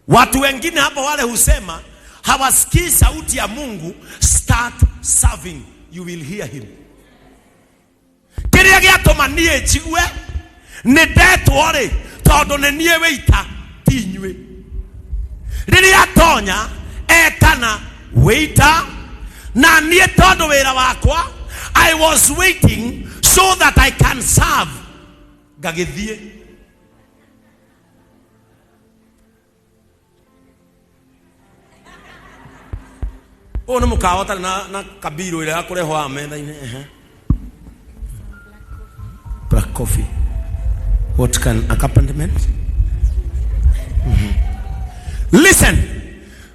Watu wengine hapa wale husema hawasikii sauti ya Mungu. Start serving, you will hear him. Kiria giatuma nie jigue ni ndetwore tondu ni nie weita tinywe. Riria tonya etana weita na nie tondu wira wakwa I was waiting so that I can serve. Gagithie ono mukawata na kabiru ile yakureho ametha-ini. Black coffee. What can accompaniment? Listen.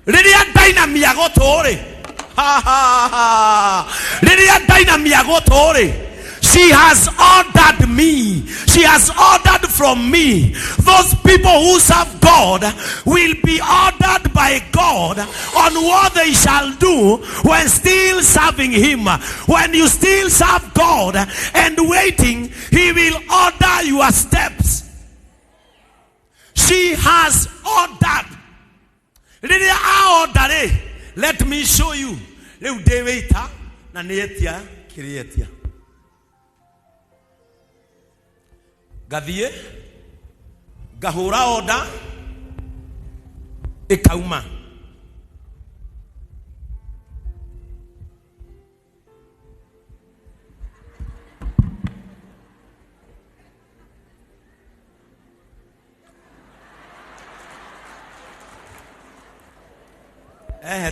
Riria dynamia gotore. Riria dynamia gotore. She has ordered me. She has ordered from me. Those people who serve God will be ordered by God on what they shall do when still serving him. When you still serve God and waiting, he will order your steps. She has ordered. Let me show you. Gathie gahura order ikauma.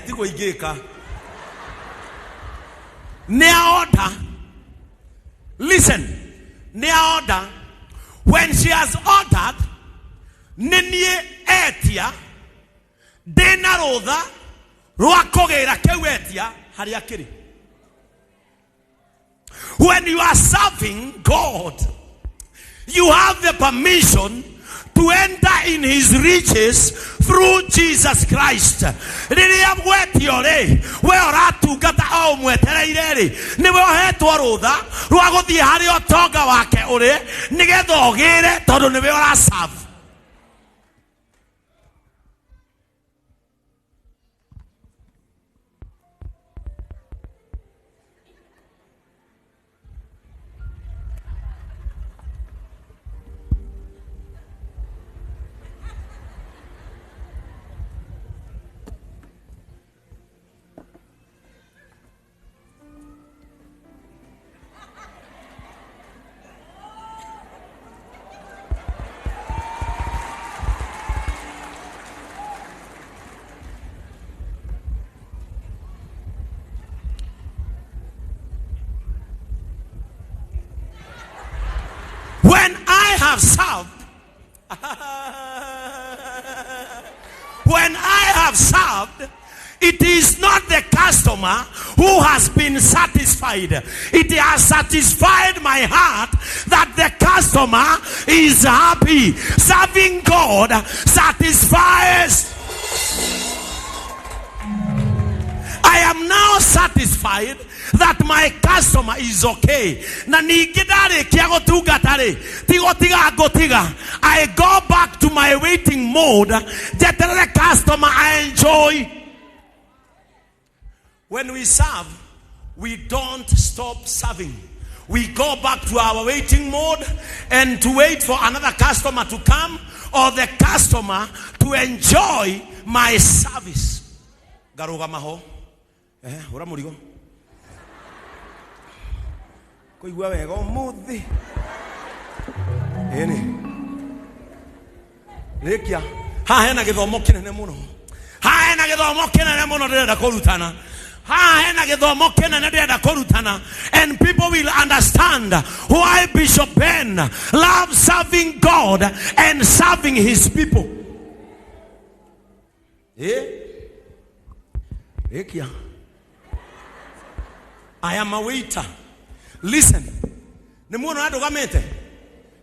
Tiko igeka ne order. Listen, ne order. When she has ordered, nenie etia dena rodha rwakogera kewetia hari akiri. When you are serving God, you have the permission to enter in his riches through Jesus Christ. Riria gwetiore we oratungata au mwetereire ni we ohetwo rutha rwa guthie hari otonga wake uri nigetha ogire tondu ni we oraserve. When I have served, it is not the customer who has been satisfied. It has satisfied my heart that the customer is happy. Serving God satisfies. I am now satisfied that my customer is okay. I go back to my waiting mode. The customer I enjoy. When we serve, we don't stop serving. We go back to our waiting mode and to wait for another customer to come or the customer to enjoy my service. Garuga maho. Ora murigo. Koigwa wega muthi. Eni. Rekia. Ha hena githomo kinene muno. Ha hena githomo kinene muno ndirenda kurutana. Ha hena githomo kinene ndirenda kurutana. And people will understand why Bishop Ben loves serving God and serving his people. Rekia. I am a waiter. Listen. Nimuno adogamete.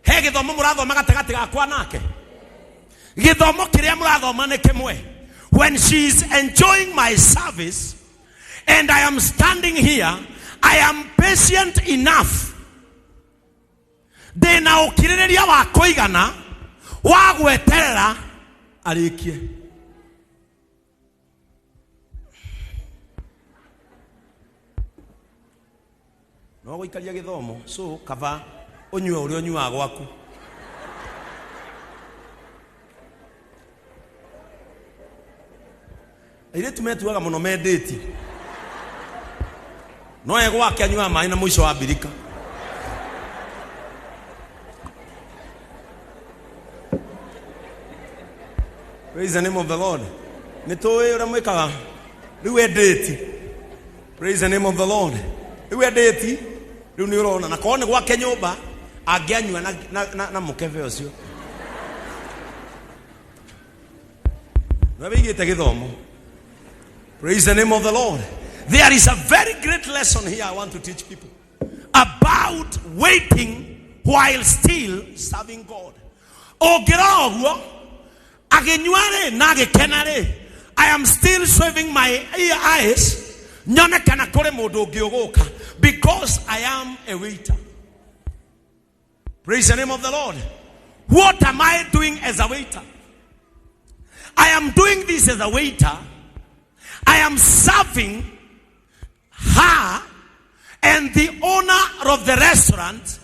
He githomo murathoma gatagati gakwa nake. Githomo kiria murathoma ne kimwe. When she is enjoying my service and I am standing here, I am patient enough. Dena ukiriria wa kuigana wa gweterera arikie. no goikaria githomo so kava onywe uri onywa gwaku ile tumetuaga muno medate no yego akanywa mai na mwisho wa birika praise the name of the Lord nitoe ura mwikaga riwe date praise the name of the Lord riwe date riu ni urona na kone gwake nyumba angianywa na mukeve ucio nabigite githomo. Praise the name of the Lord. There is a very great lesson here I want to teach people about waiting while still serving God. Ogirawo agenywane na gekenare. I am still saving my eyes. Nyone kana kore modo giogoka because I am a waiter. Praise the name of the Lord. What am I doing as a waiter? I am doing this as a waiter. I am serving her and the owner of the restaurant,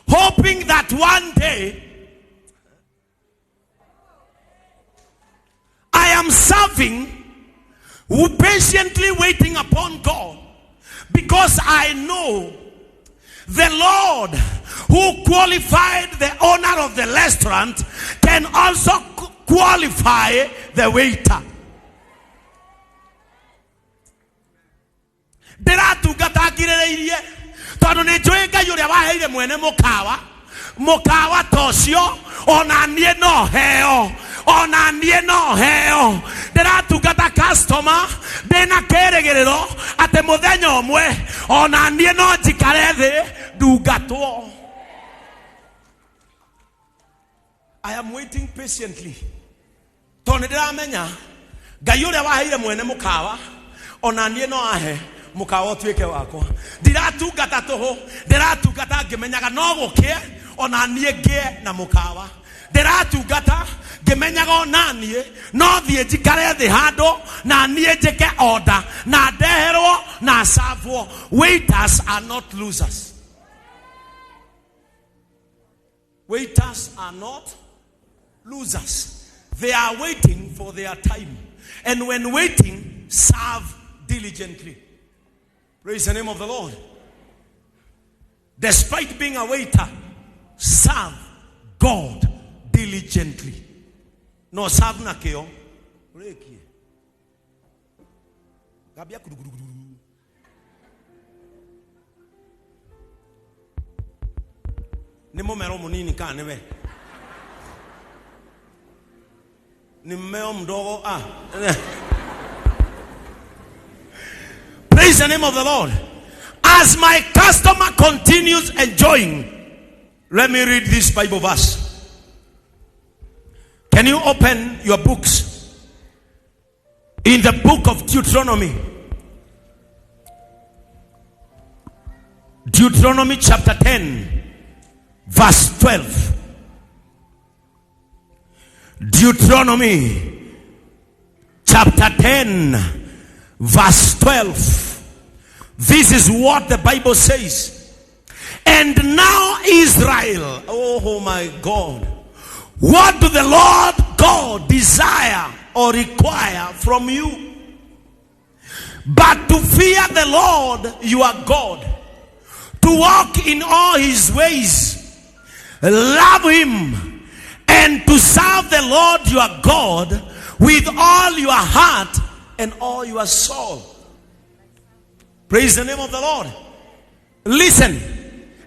hoping that one day I am serving, patiently waiting upon God, because I know the Lord who qualified the owner of the restaurant can also qualify the waiter. Deratungata kirereirie tondu ni njuinga yuria waheire mwene mukawa tocio ona nie no heo deratungata customer dena keregiriro ate muthenya omwe ona nie no njikare thi ndungatwo. I am waiting patiently tondu ndiramenya ngai uria waheire mwene mukawa ona nie no ahe mukawa tweke wakwa ndiratungata toho ndiratungata ngimenyaga no gukie ona nie ngie na mukawa ndiratungata ngimenyaga ona nie no thie njikare thi hando na nie njike order na ndeherwo na serve. Waiters are not losers. Waiters are not losers. They are waiting for their time, and when waiting, serve diligently. Praise the name of the Lord. Despite being a waiter, serve God diligently. No serve na keo. Rekie. Gabia kudugudu. Nimo mero munini ka newe. Nimeo mdogo Praise the name of the Lord. As my customer continues enjoying, let me read this Bible verse. Can you open your books in the book of Deuteronomy? Deuteronomy chapter 10, verse 12. Deuteronomy chapter 10, verse 12. This is what the Bible says. And now Israel, oh my God, what do the Lord God desire or require from you? But to fear the Lord your God, to walk in all his ways, love him, and to serve the Lord your God with all your heart and all your soul. Praise the name of the Lord. Listen.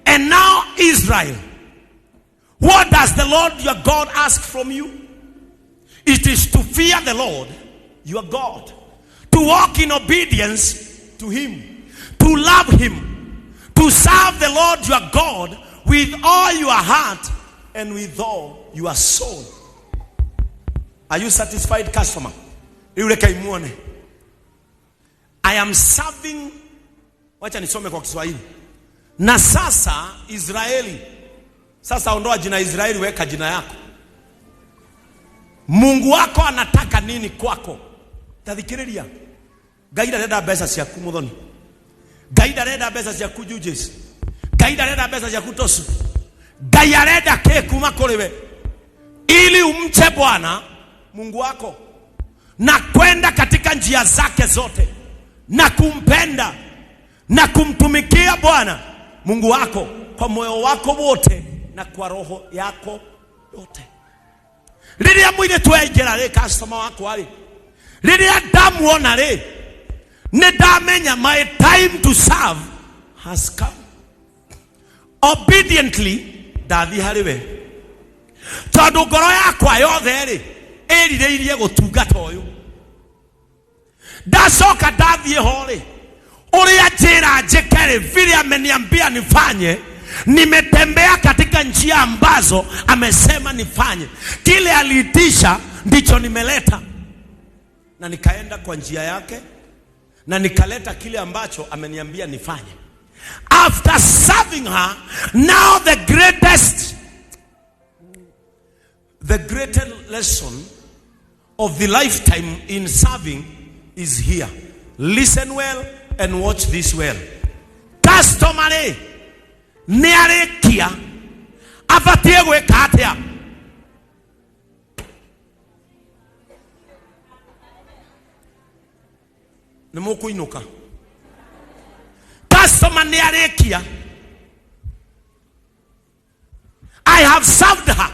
And now Israel, what does the Lord your God ask from you? It is to fear the Lord your God, to walk in obedience to him, to love him, to serve the Lord your God with all your heart and with all your soul. Are you satisfied, customer? I am serving. Wacha nisome kwa Kiswahili. Na sasa Israeli. Sasa ondoa jina Israeli, weka jina yako. Mungu wako anataka nini kwako? Tathikiriria. Gaida reda besa cia ku muthoni. Gaida reda besa cia ku judges. Ngai ndarenda mbeca cia kutosu. Ngai arenda kile kuma kuriwe ili umche Bwana Mungu wako na kwenda katika njia zake zote na kumpenda na kumtumikia Bwana Mungu wako kwa moyo wako wote na kwa roho yako yote. Lilia mwile tuenjera le customer wako wale. Lilia ndamuona le. Nedamenya my time to serve has come. Obediently dathi hariwe. Tondu ngoro yakwa yothe ri erireirie gutungata uyu. Ndacoka ndathie ho ri. Uria njira njikere vile ameniambia nifanye. Nimetembea katika njia ambazo amesema nifanye. Kile aliitisha ndicho nimeleta. Na nikaenda kwa njia yake na nikaleta kile ambacho ameniambia nifanye. After serving her, now the greatest lesson of the lifetime in serving is here. Listen well and watch this well. Customary nearekia abatie gweka atia. Nemukuinuka. Customer nearekia. I have served her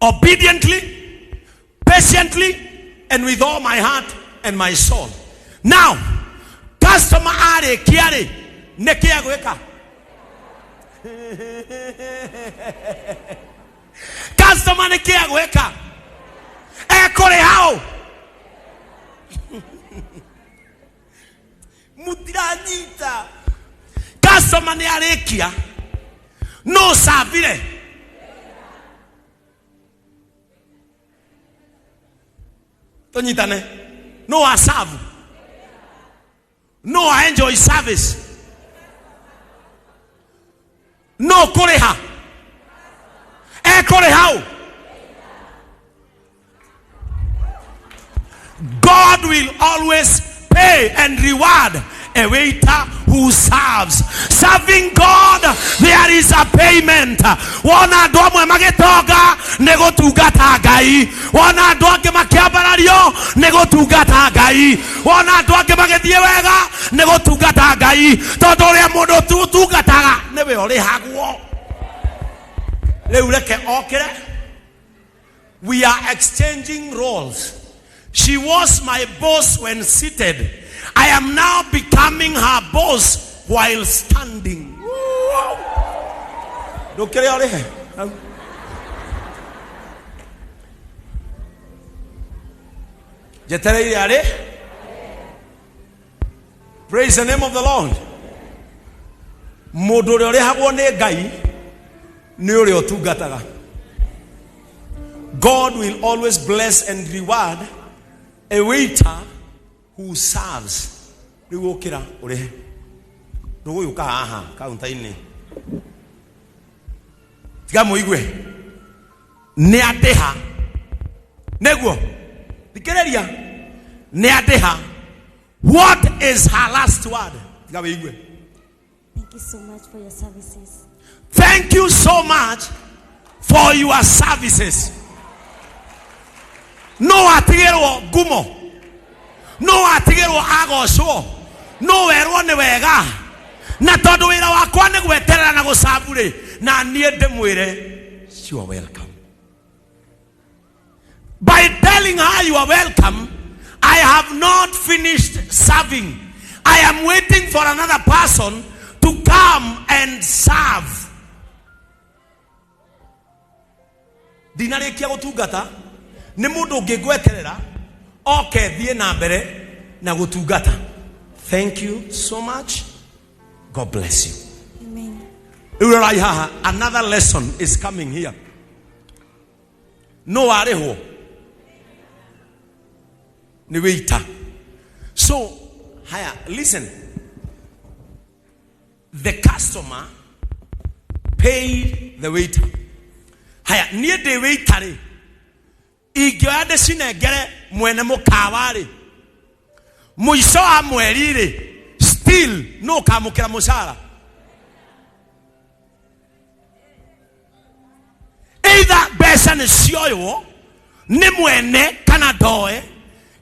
obediently, patiently, and with all my heart and my soul. Now, customer arekia re nekia gweka. Customer nekia gweka. Ekore hao. Mutiranyita. Customer ni arekia. No savile. Tonyitane. No asavu. No enjoy service. No koreha. Koreha. God will always pay and reward a waiter who serves. Serving God, there is a payment. Wana domo magetoga nego tugata gai. Wana doge makiabarario nego tugata gai. Wana doge magediewega nego tugata gai. Todore modo tugata nebe ole hagwo. Leuleke okere. We are exchanging roles. She was my boss when seated. I am now becoming her boss while standing. Praise the name of the Lord. God will always bless and reward a waiter who serves. Riwokira ore. Dogo yuka aha kaunta ine. Tiga muigwe. Ne adeha. Negwo. Dikereria. Ne adeha. What is her last word? Tiga muigwe. Thank you so much for your services. Thank you so much for your services. No atigero gumo. No atigero agosho. No erone wega. Na todo wira wakwa ne gweterera na gusabure. Na nie ndemwire you are welcome. By telling her you are welcome, I have not finished serving. I am waiting for another person to come and serve. Dinarekia gutungata ni mundu ngigweterera oke thie na mbere na gutungata. Thank you so much. God bless you. Amen. Another lesson is coming here. No areho ni waiter. So haya, listen. The customer paid the waiter. Haya, near the waiter igyoade sinegere mwene mukawari muiso amwerire still no kamukira musara mbeca nĩ cioywo nĩ mwene kana ndoe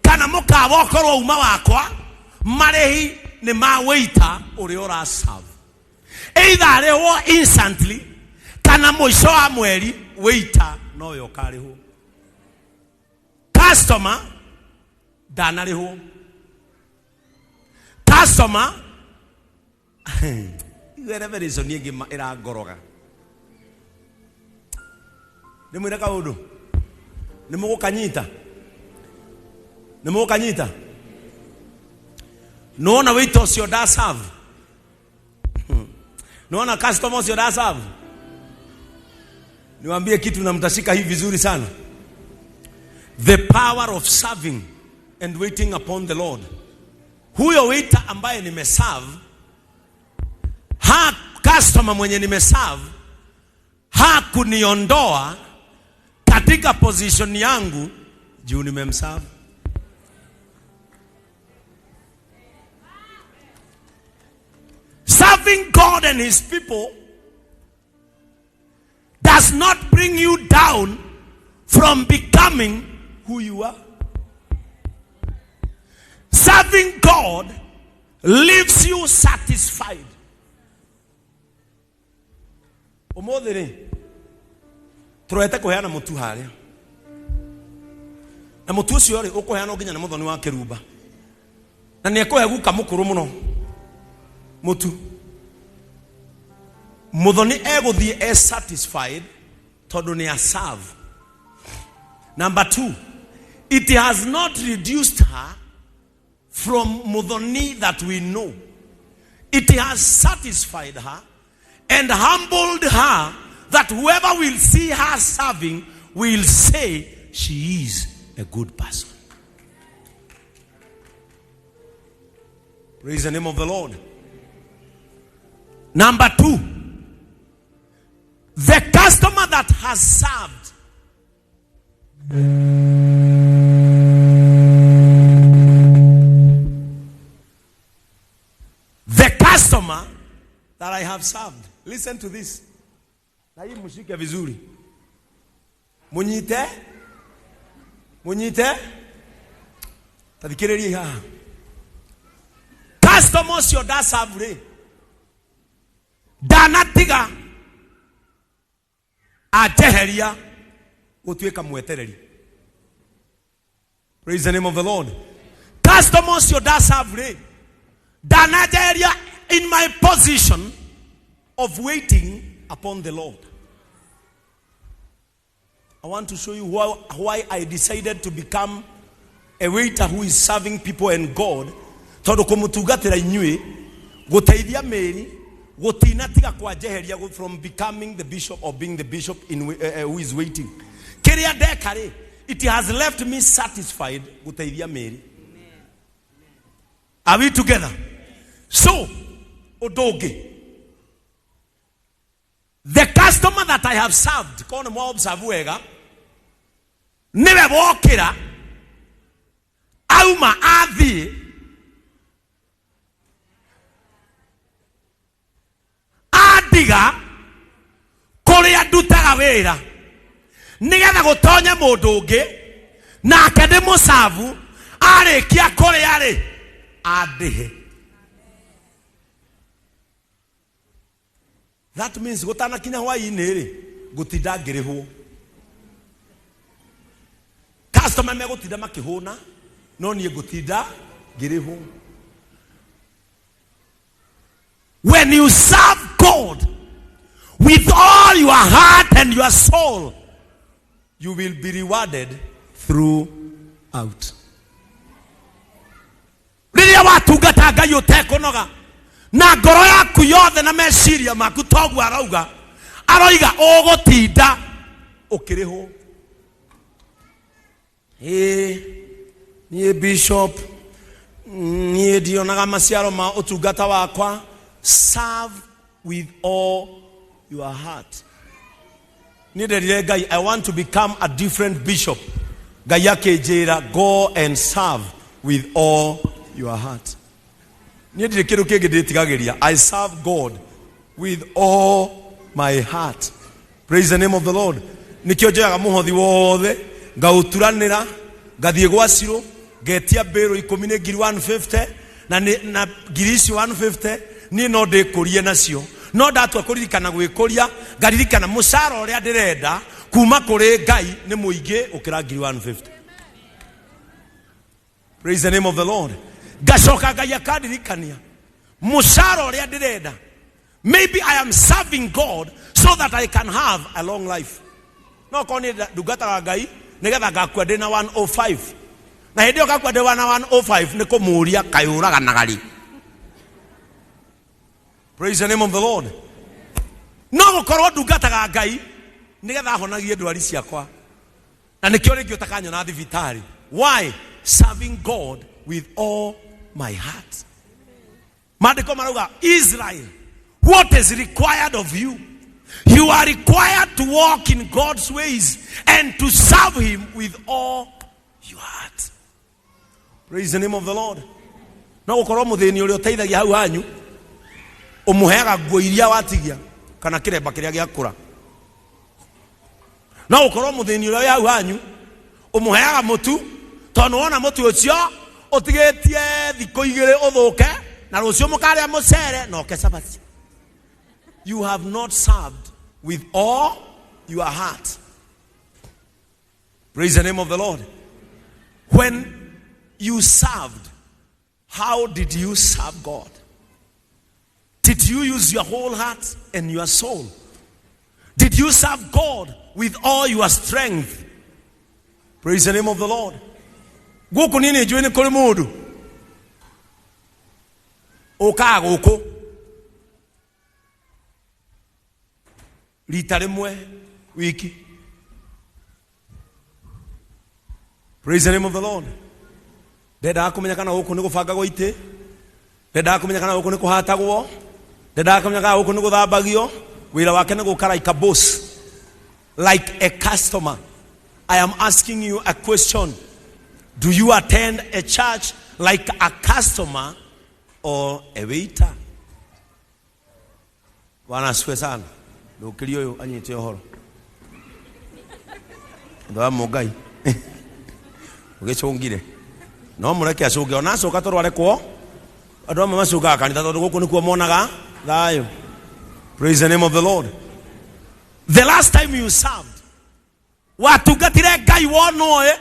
kana mũkawa ũkorwo uma wakwa marĩhi nĩ ma waiter ũrĩa ũraserve. Either arĩhwo instantly kana mũico wa mweri waiter noyo karĩhwo. Customer ndanarĩhwo. Customer revelation yenge ĩrangoroga. Nĩmwĩra kaũndũ nĩmũgũkanyita nona waiter ũcio ndaserve, nona customer ũcio ndaserve. Niwaambie kitu na mtashika hii vizuri sana. The power of serving and waiting upon the Lord. Huyo waiter ambaye nimeserve, customer mwenye nimeserve hakuniondoa katika position yangu juu nimemserve. Serving God and his people does not bring you down from becoming who you are. Serving God leaves you satisfied. Omodere troete kuheana mutu haria na mutu ucio ri ukuheana nginya na muthoni wa kiruba na ni ekuhe guka mukuru muno mutu muthoni eguthie satisfied tondu ni a serve. Number 2, it has not reduced her from muthoni that we know. It has satisfied her and humbled her that whoever will see her serving will say she is a good person. Praise the name of the Lord. Number 2, the customer that has served the customer that I have served. Listen to this. Na hii mshike vizuri. Munyite tadikiriria ha. Customers yo da serve danatiga ajeheria utueka mwetereri. Praise the name of the Lord. Customers yo da serve danajeheria in my position of waiting upon the Lord. I want to show you why I decided to become a waiter who is serving people and God. Todo kumutugatira inyue guteithia meri gutinatiga kwa jeheria from becoming the bishop or being the bishop in who is waiting. Keria dekare, it has left me satisfied guteithia meri. Are we together? So odoge, the customer that I have served, kono mo observuega, nebe wokira, auma athi, adiga, korea dutaga wera, nigetha gutonya mundu ungi, na akende musavu, arekia korea ri, adihe. That means gutana kinya hwaini ri gutinda ngirihwo. Customer me gutinda makihuna no nie gutinda ngirihwo. When you serve God with all your heart and your soul, you will be rewarded throughout. Riria watungata Ngai utekonoga na ngoro yaku yothe na meciria maku togu arauga aroiga ugutinda ukirihwo. Nie bishop nie dionaga maciaro ma utungata wakwa. Serve with all your heart. I want to become a different bishop. Gayake jera, go and serve with all your heart. I serve God with all my heart. Praise the name of the Lord. nikio njoyaga muhothi wothe ngauturanira ngathie gwa ciro ngetia mbero 1,150 na ngirisi 150 ni no ndikurie nacio no ndatua kuririkana gwikuria ngaririkana musara uria ndirenda kuma kuri Ngai ni muingi ukira 150. Praise the name of the Lord. Gacoka Ngai akandirikania musara uria ndirenda. Maybe I am serving God so that I can have a long life. No koni ndungataga Ngai nigetha ngakua ndina 105 na hindi yo gakua ndina 105 ni kumuria kayuraga nagari. Praise the name of the Lord. No gukorwo ndungataga Ngai nigetha honagie ndwari ciakwa na nikio ringi utakanyona thibitari. Why? Serving God with all my heart. Maandiko marauga Israel, what is required of you? You are required to walk in God's ways and to serve Him with all your heart. Praise the name of the Lord. No gukorwo muthini uri uteithagia hau hanyu umuheaga nguo iria watigia kana kiremba kiria giakura. No gukorwo muthini uri hau hanyu umuheaga mutu tondu wona mutu ucio utigetie thiko igire uthuke na rucio mukaria mucere no kesabati. You have not served with all your heart. Praise the name of the Lord. When you served, how did you serve God? Did you use your whole heart and your soul? Did you serve God with all your strength? Praise the name of the Lord. Guku nini jueni kuri mundu uka guku rita rimwe wiki. Praise the name of the Lord. Ndenda kumenya kana guku ni gubangagwo ite, ndenda kumenya kana guku ni kuhatagwo, ndenda kumenya kana guku ni guthambagio. Wira wake ni gukara like a boss, like a customer. I am asking you a question. Do you attend a church like a customer or a waiter? Bwana asifiwe sana. Ndukirio yo anyite ohoro. Ndo amugai. Ugechongire. No mureke acuge ona acoka torware kwo. Andu amwe macuga kanitha tondu guku nikuo monaga thayo. Praise the name of the Lord. The last time you served, watungatire Ngai wonoe,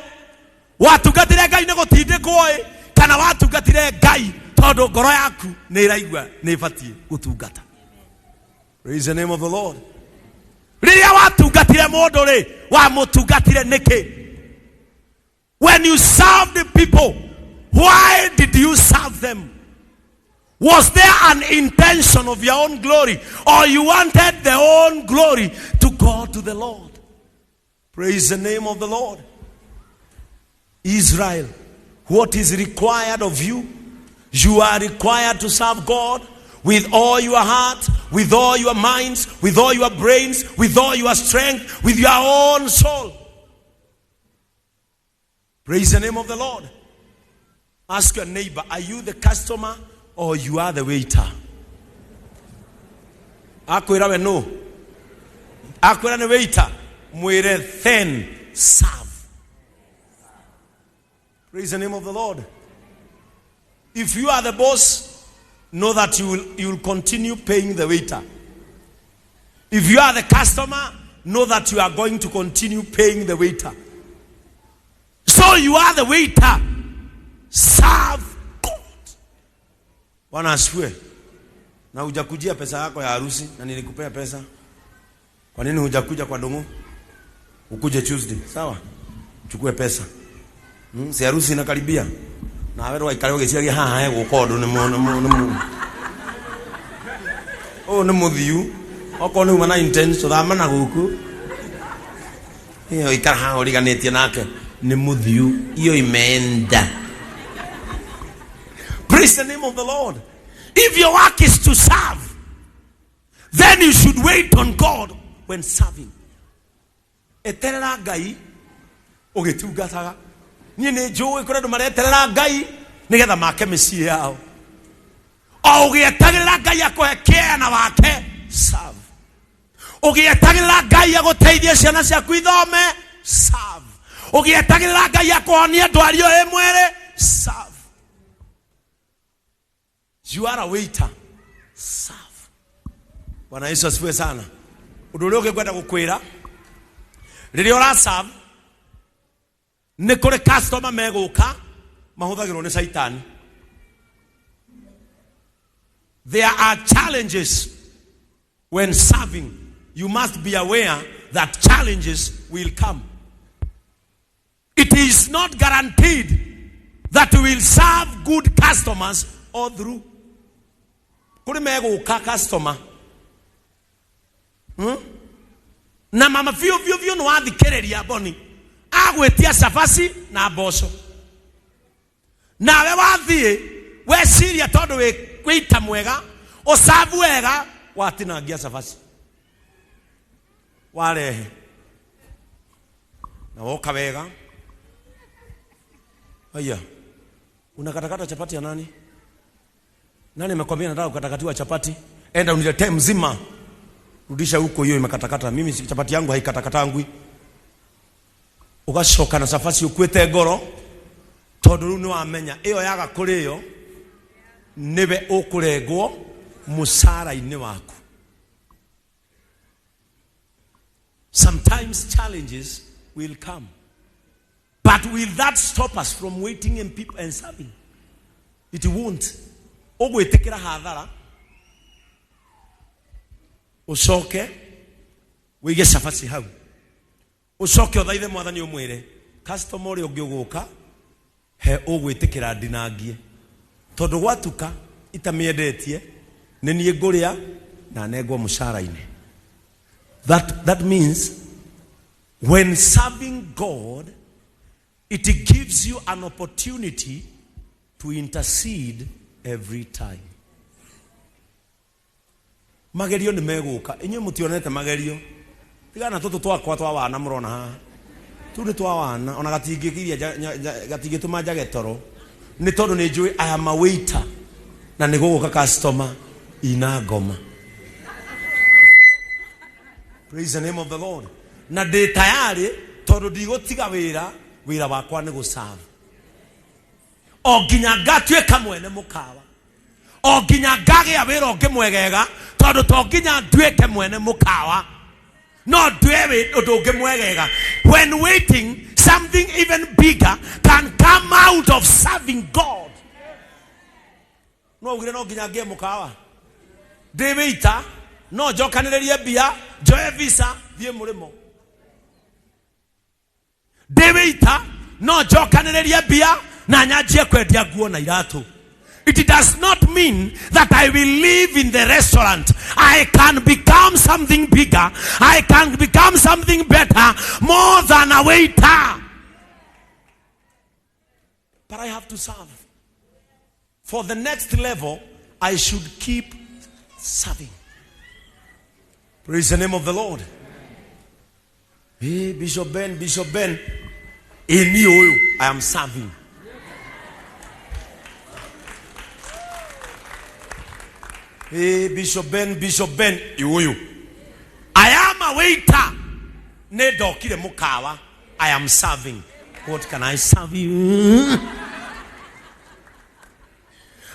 watungatire Ngai negutindikwo kana watungatire Ngai tondu ngoro yaku ni iraigua ni ibatie gutungata. Praise the name of the Lord. Riria watungatire mundu ri wa mutungatire niki? When you serve the people, why did you serve them? Was there an intention of your own glory, or you wanted their own glory to go to the Lord? Praise the name of the Lord. Israel, what is required of you? You are required to serve God with all your heart, with all your minds, with all your brains, with all your strength, with your own soul. Praise the name of the Lord. Ask your neighbor, are you the customer or you are the waiter? Akwira we no. Akwira the waiter. Mwire then serve. Praise the name of the Lord. If you are the boss, know that you will continue paying the waiter. If you are the customer, know that you are going to continue paying the waiter. So you are the waiter. Serve God. Bwana asifiwe. Na hujakujia pesa yako ya harusi na nilikupea pesa. Kwa nini hujakuja kwa ndongo? Ukuje Tuesday, sawa? Chukue pesa. Si harusi inakaribia. Na wewe waikale geciagia haha gukondo ni muno. Oh ni muthiu. Oko ni umana intense so thama na guku. Iyo ikara ha origanetie nake ni muthiu. Iyo imeenda. Praise the name of the Lord. If your work is to serve, then you should wait on God when serving. Eterera Ngai ugitungataga. Ni njui kure ndu mareterera Ngai nigetha make meciria yao. O ugietagirira Ngai akohe kiana wake serve. Ugietagirira Ngai aguteithie ciana ciaku ithome, serve. Ugietagirira Ngai akuhonie ndwari o emwere, serve. You are a waiter, serve. Bwana Yesu asifiwe sana. Undu uria ungikwenda gukwira riria ura serve ni kuri customer meguka mahuthagirwo ni Satan. There are challenges when serving. You must be aware that challenges will come. It is not guaranteed that we will serve good customers all through. Kuri meguka customer na mama vyo no athikiriria boni agwetia safasi na boso na we wathie we siria tondu we kwita mwega usavu wega watinangia safasi warehe na woka wega. Haya, unakatakata chapati ya nani? Nani amekwambia nataka kukatakatiwa chapati? Enda uniletee mzima. Rudisha huko hiyo imekatakata. Mimi chapati yangu haikatakatangwi. Ugashoka na safasi ukwete ngoro tondu ni wamenya iyo yaga kuri yo nibe ukuregwo musara-ini waku. Sometimes challenges will come, but will that stop us from waiting and people and serving? It won't. Ogwetekera hathara ucoke wige safasi hau ucoke uthaithe mwathani umwire customer uri ungiuguka he ugwitikira ndinangie tondu gwatuka itamiendetie ni nie nguria na negwo mucara-ini. That means when serving God, it gives you an opportunity to intercede every time. Magerio ni meguka. Inyo mutionete magerio. Tigana tutu twakwa twa wana murona ha. Tu ni twa wana ona gatingikiria gatingituma jagetoro. Ni tondu ni njui I am a waiter. Na ni guguka customer ina ngoma. Praise the name of the Lord. Na de tayari tondu ndigotiga wira wakwa ni guserve. Oginya ngatwe kamwene mukawa. Oginya ngage awira ngimwegega tondu toginya ndweke mwene mukawa. No dwewe undu ngimwegega. When waiting, something even bigger can come out of serving God. No ugire no ginya ngie mukawa. Deweita no jokanirerie bia joe visa thie murimo. Deweita no jokanirerie bia na nyajie kwendia nguo na iratu. It does not mean that I will live in the restaurant. I can become something bigger. I can become something better, more than a waiter. But I have to serve. For the next level, I should keep serving. Praise the name of the Lord. Hey, Bishop Ben. In you, I am serving. Hey, Bishop Ben, you. I am a waiter. Ne dokire mukawa. I am serving. What can I serve you?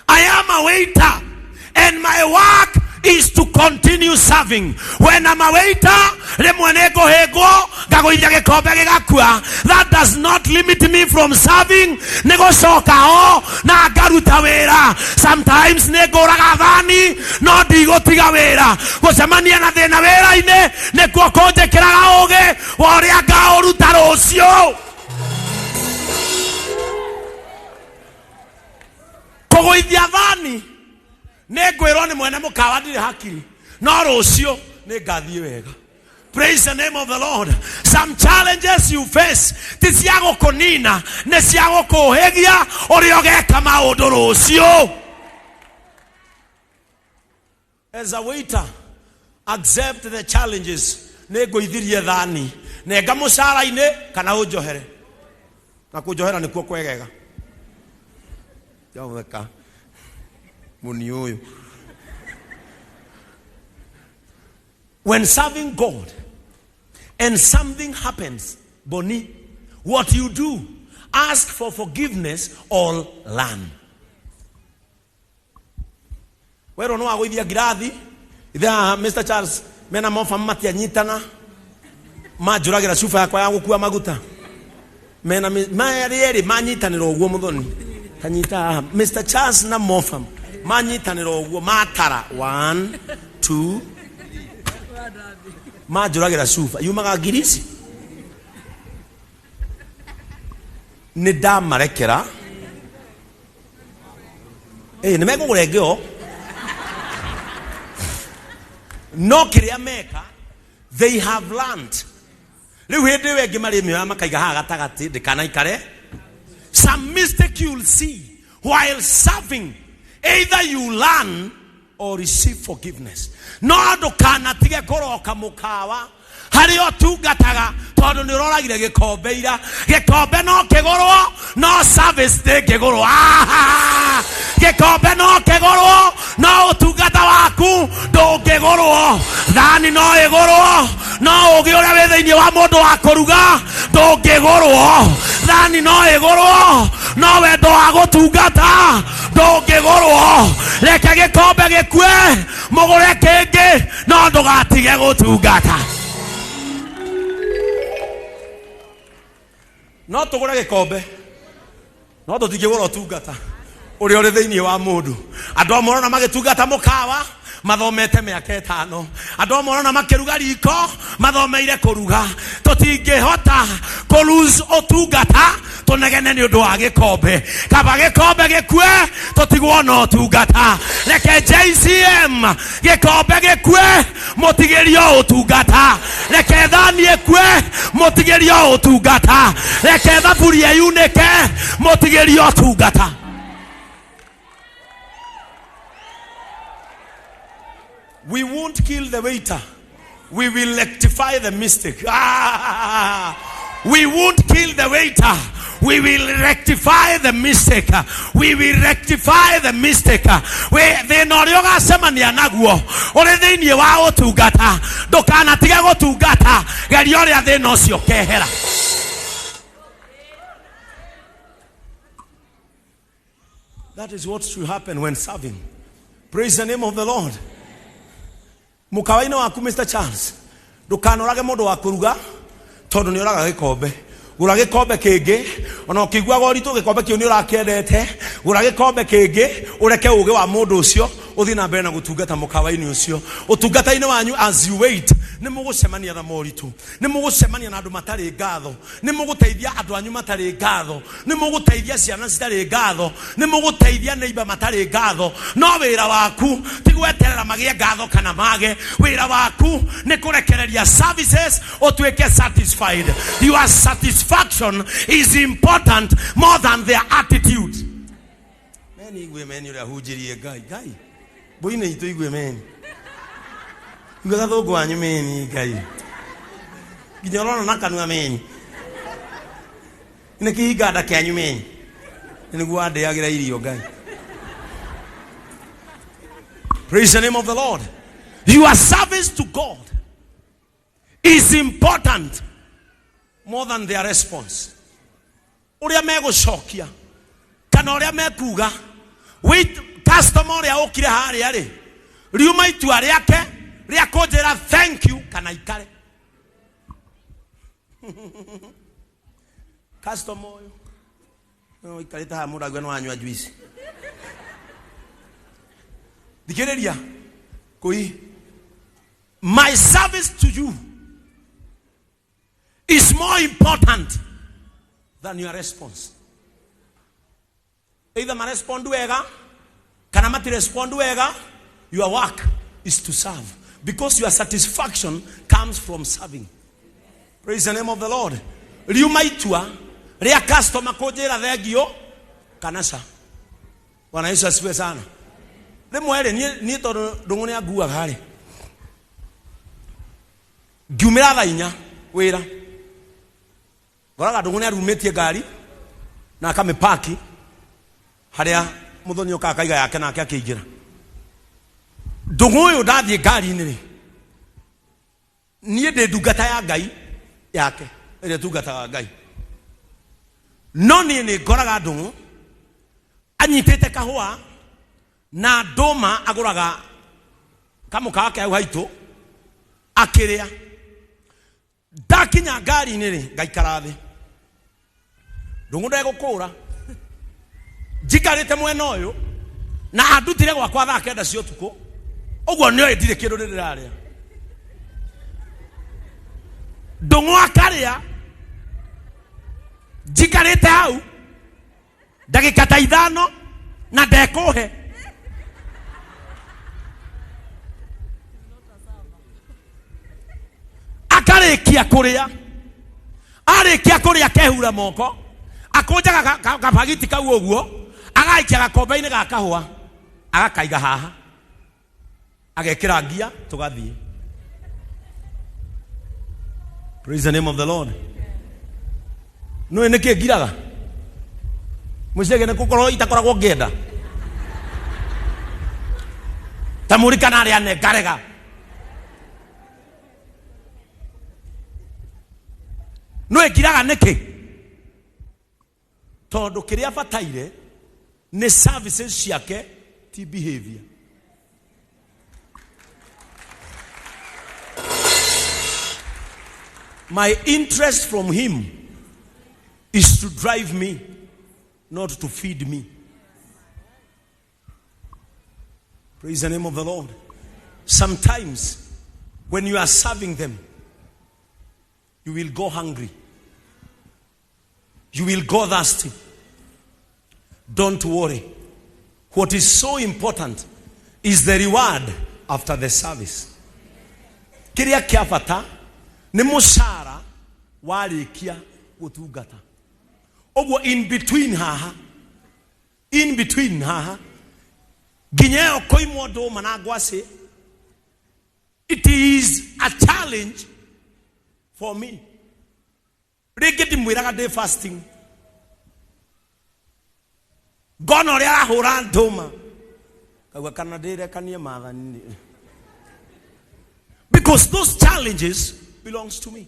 I am a waiter, and my work is to continue serving. When I'm a waiter, that does not limit me from serving. Sometimes no digotigawera. Gosamania na thena wera ine ne kuokoje kiraga oge woria gaoruta rocio. Kogoithia thani negwirwo ni mwene mukawa ndire hakiri no rucio ni ngathie wega. Praise the name of the Lord. Some challenges you face tisiago konina ne siago kohegia oriogeka maundu rucio. As a waiter, accept the challenges. Negoithirie thani nenga mucara-ini kana unjohere. Na kunjohera nikuo kwegega. Yaweka muni uyu. when serving God and something happens, Boni, what you do, ask for forgiveness or learn. We don't know how we gradi. Mr. Charles, mena mofa matia nyitana. Majuragira sufa kwa yangu kuwa maguta. Mena mayari manyitaniro ogwo muthoni. Kanyita Mr. Charles na mofa. Manyitaniro ogwo matara 1 2 Majuragira sufa. Yumaga girisi. Nida marekera. Nimeko kuregeo. No kiria meka, they have learned. Some mistake you will see while serving. Either you learn or receive forgiveness. No do kana tige koroka mukawa. Hari otungataga tondu ni uroragire gikombe ira gikombe no kigorwo no service de kigorwo gikombe no kigorwo no utungata waku ndungigorwo thani no igorwo no ugi uria wi thiini wa mundu wa kuruga ndungigorwo thani no igorwo no wendo wa gutungata ndungigorwo reke gikombe gikue mugure kingi no ndugatige gutungata. No tugura gikombe no tutigigura tungata uri uri thiini wa mundu andu amorona magitungata mukawa mathomete miaka 5 andu amorona makiruga riko mathomeire kuruga tutingihota kulose otungata tunegene ni undu wa gikombe kaba gikombe gikue tutigwo no tungata reke JCM gikombe gikue mutigirio utungata reke thani ekue mutigirio utungata reke thaburi yunike mutigirio utungata. We won't kill the waiter. We will rectify the mistake. We won't kill the waiter. We will rectify the mistake. We will rectify the mistake. We the norioga semania naguo. Ore thiini wa utungata. Ndukana tiga gutungata. Gari oria thi no cio kehera. That is what should happen when serving. Praise the name of the Lord. Mukawaina waku Mr. Charles. Ndukanorage mundu wa kuruga tondu ni oraga gikombe. Gura gikombe kingi ona ukigwa goritu gikombe kiu ni urakendete. Gura gikombe kingi ureke uge wa mundu ucio uthi na mbere na gutungata mukawaini ucio. Utungata-ini wanyu as you wait ni mugucemania na moritu. Ni mugucemania na andu matari ngatho. Ni muguteithia andu anyu matari ngatho. Ni muguteithia ciana citari ngatho. Ni muguteithia neighbor matari ngatho. No wira waku ti gweterera magie ngatho kana mage. Wira waku ni kurekereria services otweke satisfied. Your satisfaction is important more than their attitude. Many women you are hujirie guy. Boine itu igwe men. Ngoza thogo anyu men guy. Ginyoro na kanu men. Ine kihigada ke anyu men. Ine guade yagira irio guy. Praise the name of the Lord. Your service to God is important more than their response. Uria mego shokia. Kana uria mekuga. Wait customer ya okire hari ari. Riuma itu ari yake. Ria kojera thank you kana ikare. Customer yo. No ikarita ha muda gweno anywa juice. Dikereria. Koi. My service to you is more important than your response. Either ma respond wega, kana mati respond wega, your work is to serve. Because your satisfaction comes from serving. Praise the name of the Lord. Riumaitua, ria customer kojera thegio, kanasa. Bwana Yesu asifiwe sana. Rimwere ni to ndungune agua gari. Giumira thainya wira. Goraga ndungune arumetie gari na akamepaki haria muthoni ukakaiga yake nake akiingira. Ndungu uyu ndathie gari ni niĩ ndĩ ndungata ya Ngai yake ĩrĩa tungataga Ngai, no niĩ nĩ ngoraga ndũng'ũ anyitĩte kahũa na ndũma agũraga kamũka wake hau haitũ akĩrĩa. Ndakinya ngari-inĩ rĩ ngaikara thĩ, ndũng'ũ ndegũkũra, njikarĩte mwena ũyũ na andutire gwakwa thaa 9 cia ũtukũ, ũguo nĩoĩ ndirĩ kĩndũ ndĩrarĩa. Ndũng'ũ akarĩa, njikarĩte hau ndagĩka ta 5 na ndekũhe. Akarĩkia kũrĩa, arĩkia kũrĩa kehura moko, akũnjaga kabagiti kau ũguo, agaikia gakombe-inĩ ga kahũa, agakaiga haha, agekĩra ngia, tũgathiĩ. Praise the name of the Lord. No nĩkĩ ngiraga mũcege nĩ kũkorwo itakoragwo ngĩenda ta mũri kana arĩa ngarega. No ngiraga nĩkĩ? Tondũ kĩrĩa bataire nĩ services ciake, ti behavior. My interest from him is to drive me, not to feed me. Praise the name of the Lord. Sometimes when you are serving them, you will go hungry. You will go thirsty. Don't worry. What is so important is the reward after the service. Kiria kia bata ni mushara warikia gutungata. Ogwo in between haha. Ginyeo koimwo ndũma na ngwacĩ. It is a challenge for me. Rĩngĩ ndĩmwĩraga ndĩ fasting. Ngona ũrĩa arahũra ndũma. Kauga kana ndĩrekanie maathani. Because those challenges belongs to me.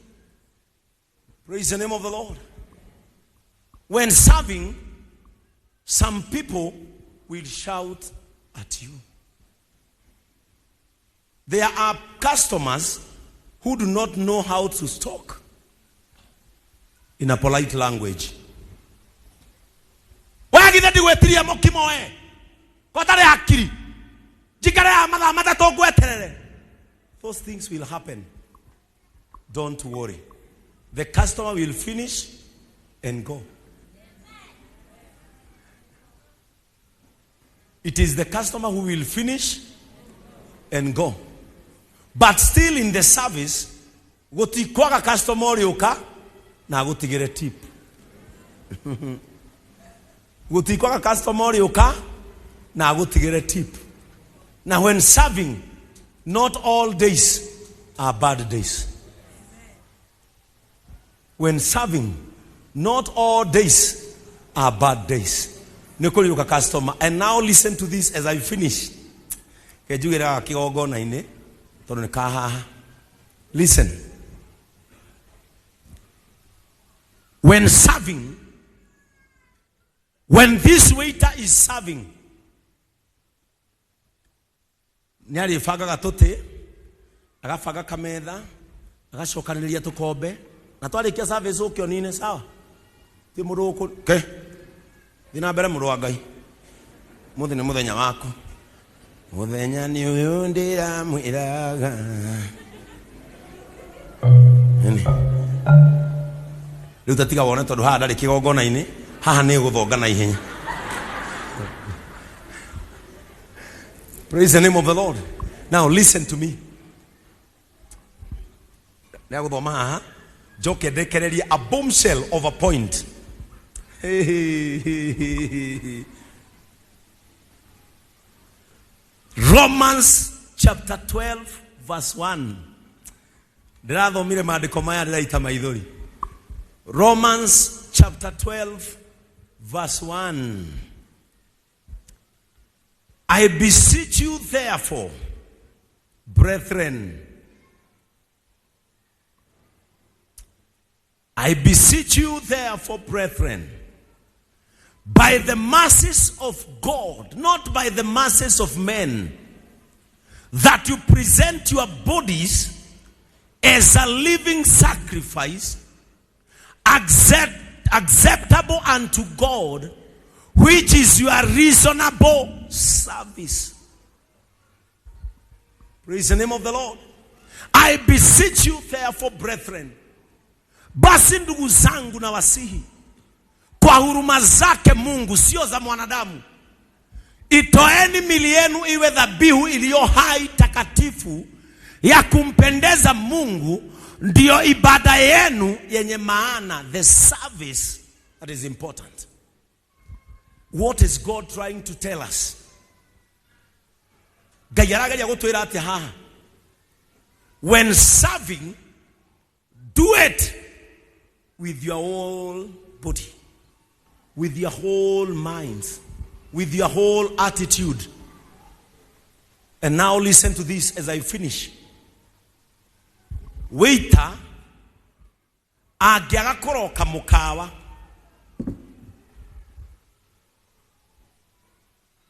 Praise the name of the Lord. When serving, some people will shout at you. There are customers who do not know how to talk in a polite language. Those things will happen. Don't worry. The customer will finish and go. It is the customer who will finish and go. But still in the service, gotikwaga customer yoka na gotigere tip. Gotikwaga customer yoka na gotigere tip. Now when serving, not all days are bad days. When serving, not all days are bad days. Nikoli customer. And now listen to this as I finish. Listen. When serving, when this waiter is serving, nyari faga gatote, agafaga kamedha, agashokanĩria tũkombe, na twarikia service ũkĩo nine sawa. Ti mũndũ ke. Dina mbere mũrũ wa Ngai. Mũthĩ nĩ mũthenya wako. Mũthenya nĩ ũyũ ndĩramwĩraga. Rĩu tatiga wone tondũ haha ndarĩ kĩgongona-inĩ, haha nĩ gũthonga na ihenya. Praise the name of the Lord. Now listen to me. Nĩa gũthoma haha, njoke ndekererie a bombshell of a point. Romans chapter 12 verse 1. Ndĩrathomire maandĩko maya ndĩraita maithori. Romans chapter 12 verse 1. I beseech you therefore, brethren, I beseech you therefore, brethren, by the mercies of God, not by the mercies of men, that you present your bodies as a living sacrifice, acceptable unto God, which is your reasonable service. Praise the name of the Lord. I beseech you therefore, brethren, basi ndugu zangu na wasihi, kwa huruma zake Mungu, sio za mwanadamu, itoeni miili yenu iwe dhabihu iliyo hai, takatifu, ya kumpendeza Mungu, ndio ibada yenu yenye maana, the service that is important. What is God trying to tell us? When serving, do it with your whole body, with your whole mind, with your whole attitude. And now listen to this as I finish. Waiter agiaga koroka mukawa.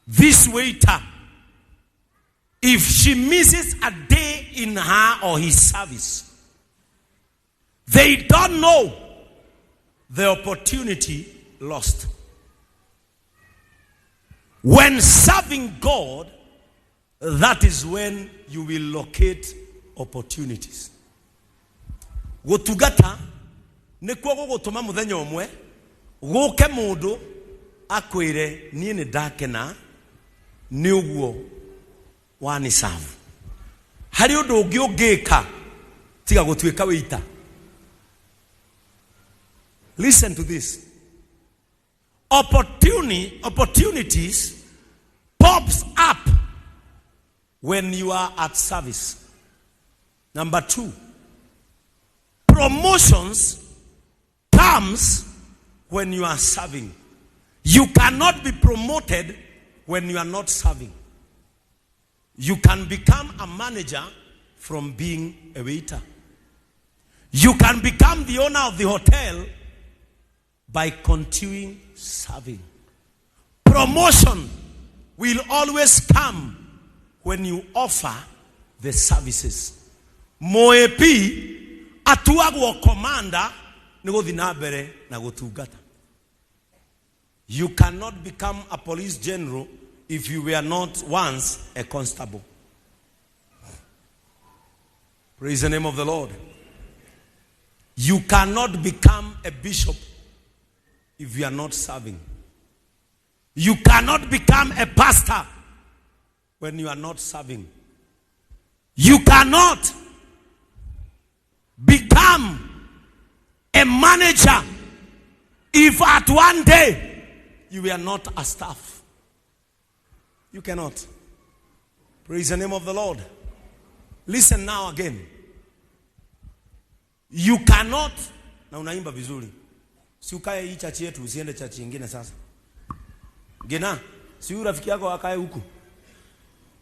This waiter, if she misses a day in her or his service, they don't know the opportunity lost. When serving God, that is when you will locate opportunities. Gotugata nikuo gugutuma muthenya umwe guke mundu akwire nie ni ndakena ni uguo wani serve. Hari undu ungi ungika tiga gutwika wita. Listen to this. Opportunities pops up when you are at service. Number 2, promotions comes when you are serving. You cannot be promoted when you are not serving. You can become a manager from being a waiter. You can become the owner of the hotel by continuing serving. Promotion will always come when you offer the services. Moepi atuagwo commander nigo dinabere na gutugata. You cannot become a police general if you were not once a constable. Praise the name of the Lord. You cannot become a bishop if you are not serving. You cannot become a pastor when you are not serving. You cannot become a manager if at one day you were not a staff. You cannot. Praise the name of the Lord. Listen now again. You cannot. Na unaimba vizuri. Si ukae hii chachi yetu usiende chachi nyingine sasa. Gena, si urafiki yako akae huku.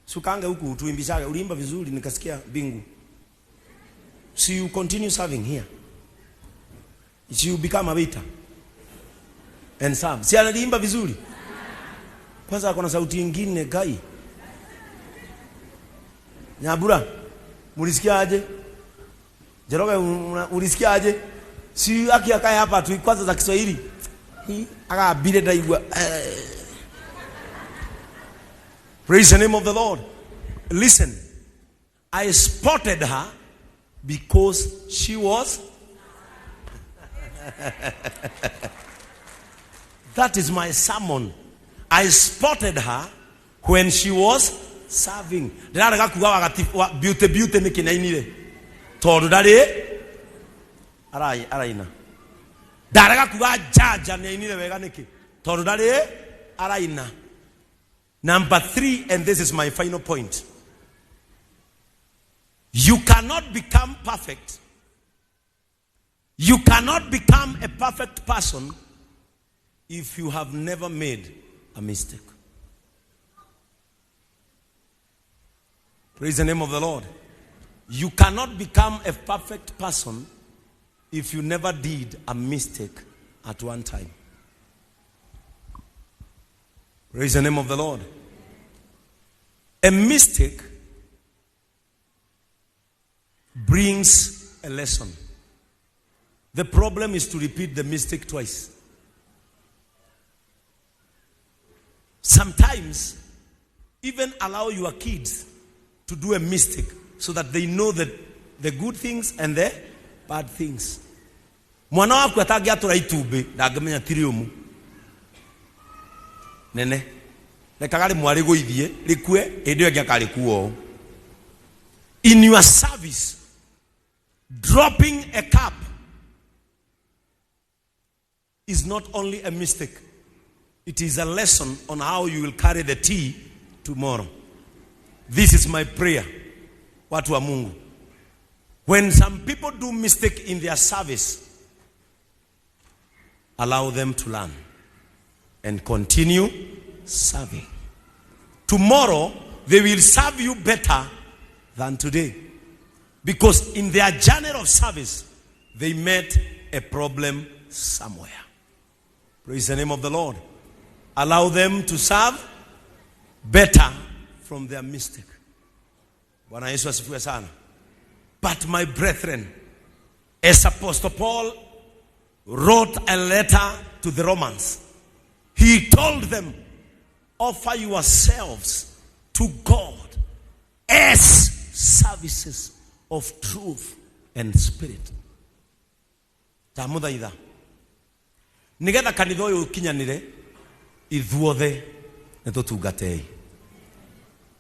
Si ukaange huku tuimbishage. Uliimba vizuri nikasikia bingu. So you continue serving here. So you become a waiter and serve. Si anaimba vizuri. Kwanza akona sauti nyingine kai. Nyabura, mulisikia aje? Jeroga ulisikia aje? Si aki akae hapa tu kwanza za Kiswahili. Aka bile daigwa. Praise the name of the Lord. Listen. I spotted her because she was that is my sermon. I spotted her when she was serving. Ndaraga kugawa gati beauty nikinainire. Tondu ndari araina. Ndaraga kugawa jaja ninire wega niki. Tondu ndari araina. Number 3, and this is my final point. You cannot become perfect. You cannot become a perfect person if you have never made a mistake. Praise the name of the Lord. You cannot become a perfect person if you never did a mistake at one time. Praise the name of the Lord. A mistake brings a lesson. The problem is to repeat the mistake twice. Sometimes, even allow your kids to do a mistake so that they know that the good things and the bad things. Mwana waku atagiatura itumbi ndangimenya tiriumu nene lekagari mwari goithie likue endio ngakari kuo. In your service, dropping a cup is not only a mistake, it is a lesson on how you will carry the tea tomorrow. This is my prayer. Watu wa Mungu. When some people do mistake in their service, allow them to learn and continue serving. Tomorrow, they will serve you better than today. Because in their journey of service, they met a problem somewhere. Praise the name of the Lord. Allow them to serve better from their mistake. Bwana Yesu asifiwe sana. But my brethren, as Apostle Paul wrote a letter to the Romans, he told them, offer yourselves to God as services of truth and spirit. Tamuthaitha nigetha kanitha uyu kinyanire ithuothe nitutungatei.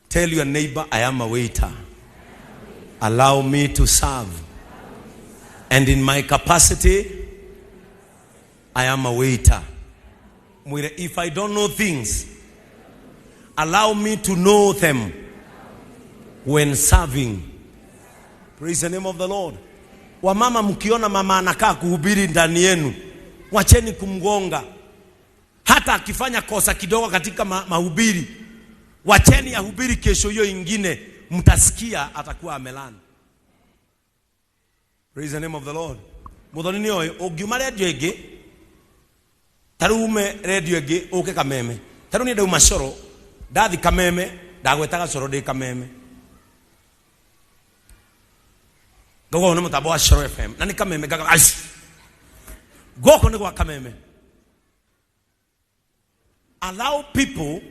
Tell your neighbor, I am a waiter. Allow me to serve. And in my capacity, I am a waiter. If I don't know things, allow me to know them when serving. Praise the name of the Lord. Wamama mkiona mama anakaa kuhubiri ndani yenu, wacheni kumgonga. Hata akifanya kosa kidogo katika mahubiri, wacheni ahubiri kesho hiyo ingine, mtasikia atakuwa amelani. Praise the name of the Lord. Muthoni oyo ogiuma radio ege, tarume radio ege oke Kameme. Taru ni ndauma Coro, ndathi Kameme, ndagwetaga Coro ndi Kameme. Gogo no mutabo wa Coro FM. Na ni Kameme gaga aish. Goko ni kwa Kameme. Allow people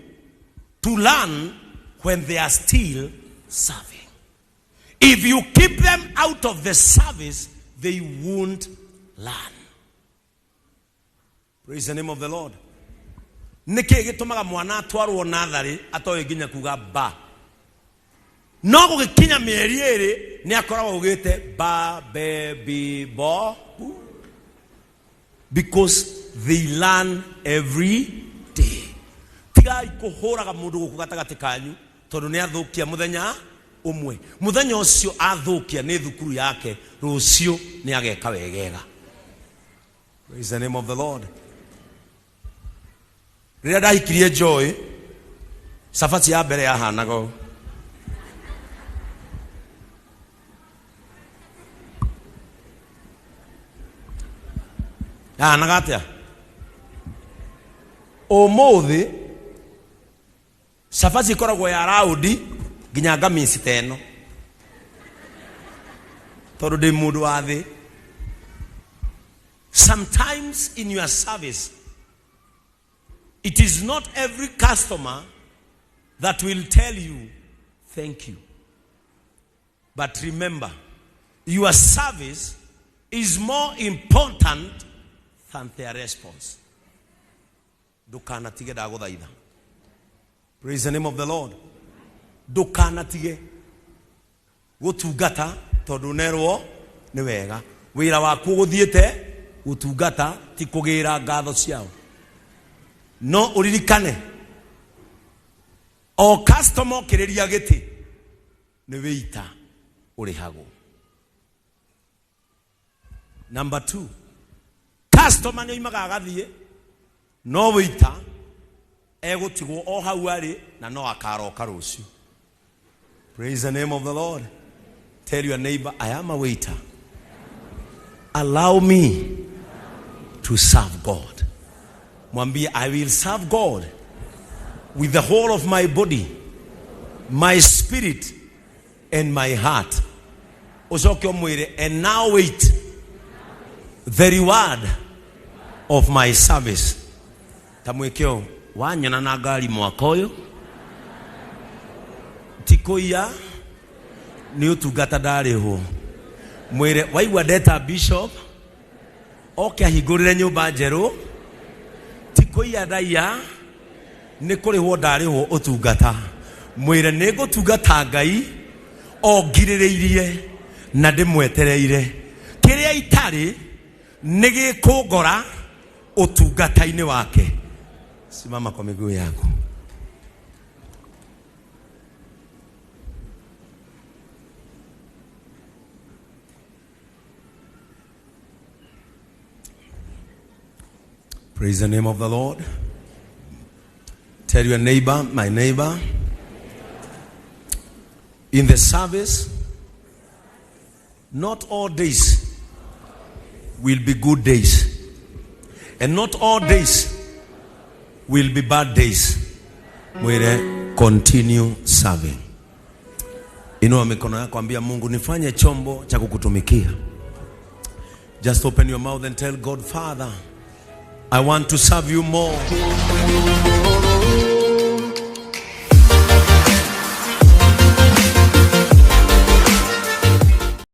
to learn when they are still serving. If you keep them out of the service, they won't learn. Praise the name of the Lord. Niki gitumaga mwana atwarwo nathari atoye nginya kuga ba. No gugikinya mieri iri ni akoragwo ugite ba baby bo. Because they learn every day. Tiga ikuhoraga mundu guku gatagati kanyu tondu ni athukia muthenya umwe. Muthenya ucio athukia ni thukuru yake, rucio ni ageka wegega. Praise the name of the Lord. Rĩrĩa ndahikirie Joy, safari ya mbere yahanaga atia umuthi safari ikoragwo ya raudi nginya ngamisi teno tondu ndi mundu wa thi. Sometimes in your service, it is not every customer that will tell you thank you. But remember, your service is more important than their response. Ndukanatige ndaguthaitha. Praise the name of the Lord. Ndukanatige gutungata tondu nerwo ni wega. Wira waku guthiete gutungata ti kugira ngatho ciao. No uririkane o customer kiriria giti ni waiter urihago. Number 2, customer ni imaga gathie no waiter egutigwo o hau ari na no akaroka rucio. Praise the name of the Lord. Tell your neighbor, I am a waiter. allow me to serve God. Mwambie, I will serve God with the whole of my body, my spirit, and my heart. And now wait the reward of my service. Tamwekeo wanyana na gari mwakoyo tikoya ni utungata ndariho mwire waigua ndeta bishop oke ahingurire nyumba njeru tikoya ndaiya ni kurihwo ndariho utungata mwire ni gutungata Ngai ongiririirie na ndimwetereire kiria itari ni gikungora utungata-ini wake. Simama kwa miguu yako. Praise the name of the Lord. Tell your neighbor, my neighbor, in the service, not all days will be good days, and not all days will be bad days. We'll continue serving. Inua mikono yako, ambia Mungu, nifanye chombo cha kukutumikia. Just open your mouth and tell God, Father, I want to serve you more.